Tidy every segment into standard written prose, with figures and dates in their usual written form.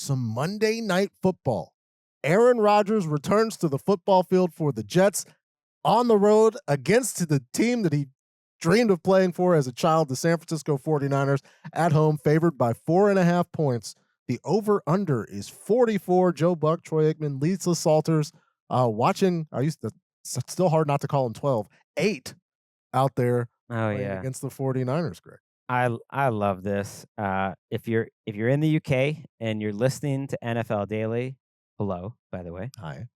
some Monday Night Football. Aaron Rodgers returns to the football field for the Jets on the road against the team that he dreamed of playing for as a child, the San Francisco 49ers, at home, favored by 4.5 points. The over-under is 44. Joe Buck, Troy Aikman, Lisa Salters watching. It's still hard not to call him 12. 8 out there against the 49ers, Greg. I love this. If you're in the UK and you're listening to NFL Daily, hello, by the way. Hi.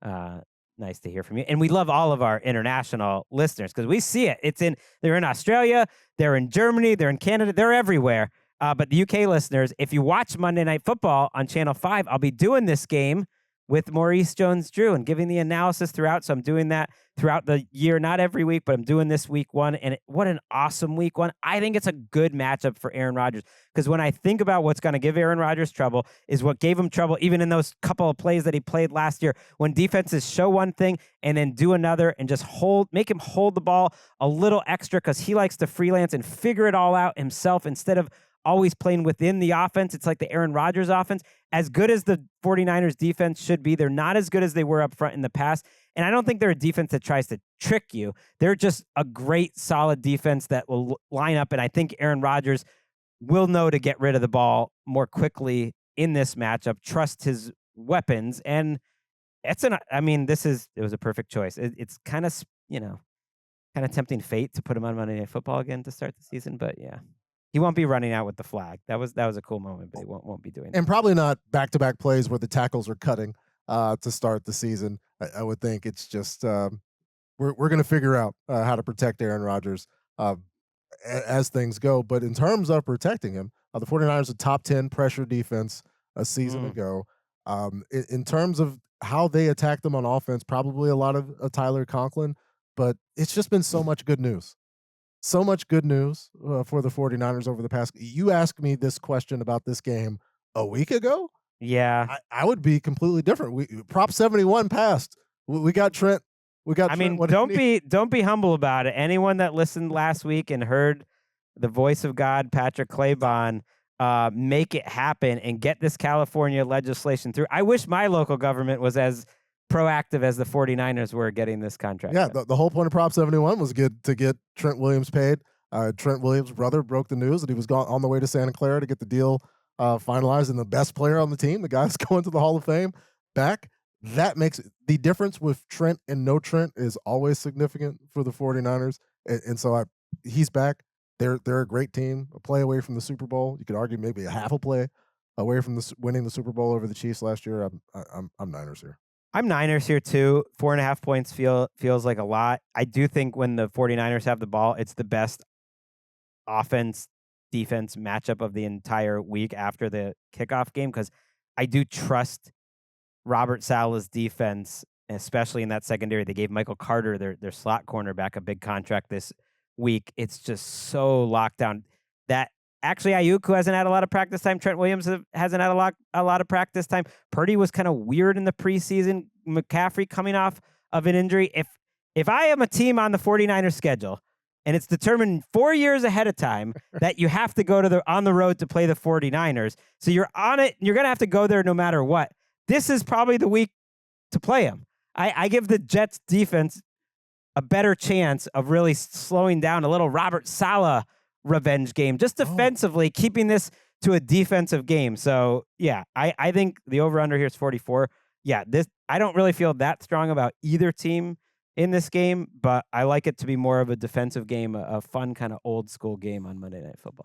Nice to hear from you. And we love all of our international listeners because we see it. They're in Australia, they're in Germany, they're in Canada, they're everywhere. But the UK listeners, if you watch Monday Night Football on Channel 5, I'll be doing this game with Maurice Jones-Drew and giving the analysis throughout. So I'm doing that throughout the year, not every week, but I'm doing this week one. And what an awesome week one. I think it's a good matchup for Aaron Rodgers because when I think about what's going to give Aaron Rodgers trouble is what gave him trouble even in those couple of plays that he played last year when defenses show one thing and then do another and just make him hold the ball a little extra because he likes to freelance and figure it all out himself instead of always playing within the offense. It's like the Aaron Rodgers offense. As good as the 49ers defense should be, they're not as good as they were up front in the past. And I don't think they're a defense that tries to trick you. They're just a great, solid defense that will line up. And I think Aaron Rodgers will know to get rid of the ball more quickly in this matchup, trust his weapons. And it was a perfect choice. It's kind of tempting fate to put him on Monday Night Football again to start the season. But yeah. He won't be running out with the flag. That was a cool moment, but he won't be doing that. And probably not back-to-back plays where the tackles are cutting to start the season. I would think it's just we're going to figure out how to protect Aaron Rodgers as things go. But in terms of protecting him, the 49ers are a top 10 pressure defense a season ago. In terms of how they attack them on offense, probably a lot of Tyler Conklin, but it's just been so much good news. So much good news for the 49ers over the past. You asked me this question about this game a week ago. Yeah. I would be completely different. Prop 71 passed. We got Trent. Don't be humble about it. Anyone that listened last week and heard the voice of God, Patrick Claybon, make it happen and get this California legislation through. I wish my local government was as proactive as the 49ers were getting this contract. Yeah, the whole point of Prop 71 was to get Trent Williams paid. Trent Williams' brother broke the news that he was on the way to Santa Clara to get the deal finalized, and the best player on the team, the guy that's going to the Hall of Fame, back. That makes the difference with Trent and no Trent is always significant for the 49ers. And so he's back. They're a great team, a play away from the Super Bowl. You could argue maybe a half a play away from winning the Super Bowl over the Chiefs last year. I'm Niners here. I'm Niners here too. 4.5 points feels like a lot. I do think when the 49ers have the ball, it's the best offense-defense matchup of the entire week after the kickoff game because I do trust Robert Saleh's defense, especially in that secondary. They gave Michael Carter, their slot cornerback, a big contract this week. It's just so locked down that actually, Ayuk, who hasn't had a lot of practice time, Trent Williams hasn't had a lot of practice time. Purdy was kind of weird in the preseason. McCaffrey coming off of an injury. If I am a team on the 49ers schedule and it's determined 4 years ahead of time that you have to go on the road to play the 49ers, so you're on it, you're going to have to go there no matter what. This is probably the week to play them. I give the Jets defense a better chance of really slowing down a little Robert Saleh revenge game, just defensively, keeping this to a defensive game. So, yeah, I think the over-under here is 44. Yeah, I don't really feel that strong about either team in this game, but I like it to be more of a defensive game, a fun kind of old-school game on Monday Night Football.